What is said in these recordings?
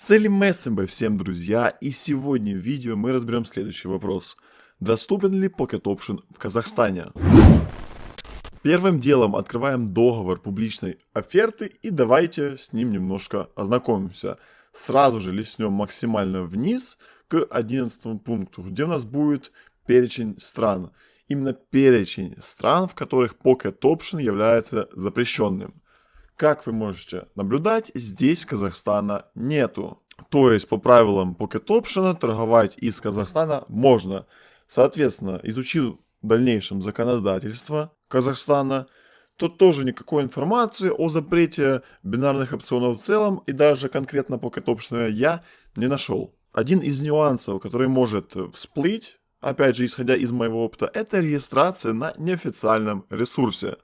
Салим Мессембе всем, друзья, и сегодня в видео мы разберем следующий вопрос. Доступен ли Pocket Option в Казахстане? Первым делом открываем договор публичной оферты и давайте с ним немножко ознакомимся. Сразу же листнем максимально вниз к 11 пункту, где у нас будет перечень стран. Именно перечень стран, в которых Pocket Option является запрещенным. Как вы можете наблюдать, здесь Казахстана нету. То есть по правилам Pocket Option торговать из Казахстана можно. Соответственно, изучив в дальнейшем законодательство Казахстана, то тоже никакой информации о запрете бинарных опционов в целом и даже конкретно Pocket Option я не нашел. Один из нюансов, который может всплыть, опять же исходя из моего опыта, это регистрация на неофициальном ресурсе.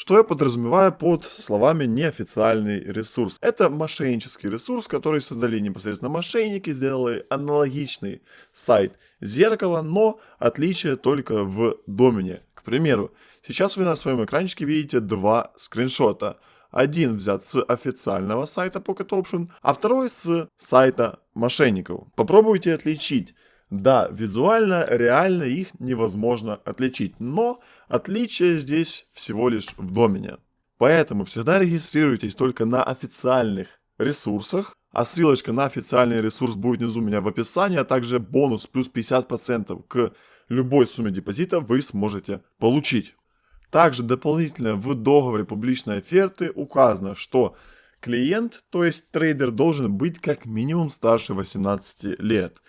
Что я подразумеваю под словами неофициальный ресурс? Это мошеннический ресурс, который создали непосредственно мошенники, сделали аналогичный сайт зеркала, но отличие только в домене. К примеру, сейчас вы на своем экранчике видите два скриншота. Один взят с официального сайта Pocket Option, а второй с сайта мошенников. Попробуйте отличить. Да, визуально, реально их невозможно отличить, но отличие здесь всего лишь в домене. Поэтому всегда регистрируйтесь только на официальных ресурсах, а ссылочка на официальный ресурс будет внизу у меня в описании, а также бонус плюс 50% к любой сумме депозита вы сможете получить. Также дополнительно в договоре публичной оферты указано, что клиент, то есть трейдер, должен быть как минимум старше 18 лет.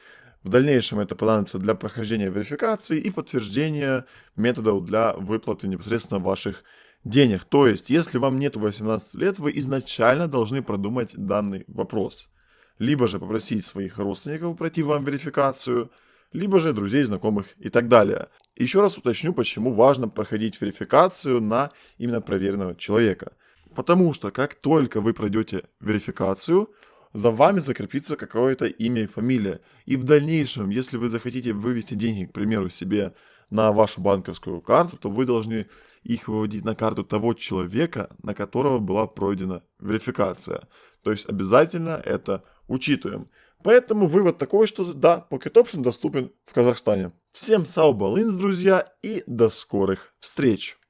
В дальнейшем это понадобится для прохождения верификации и подтверждения методов для выплаты непосредственно ваших денег. То есть, если вам нет 18 лет, вы изначально должны продумать данный вопрос. Либо же попросить своих родственников пройти вам верификацию, либо же друзей, знакомых и так далее. Еще раз уточню, почему важно проходить верификацию на именно проверенного человека. Потому что как только вы пройдете верификацию, за вами закрепится какое-то имя и фамилия. И в дальнейшем, если вы захотите вывести деньги, к примеру, себе на вашу банковскую карту, то вы должны их выводить на карту того человека, на которого была пройдена верификация. То есть обязательно это учитываем. Поэтому вывод такой, что да, Pocket Option доступен в Казахстане. Всем сау балынс, друзья, и до скорых встреч!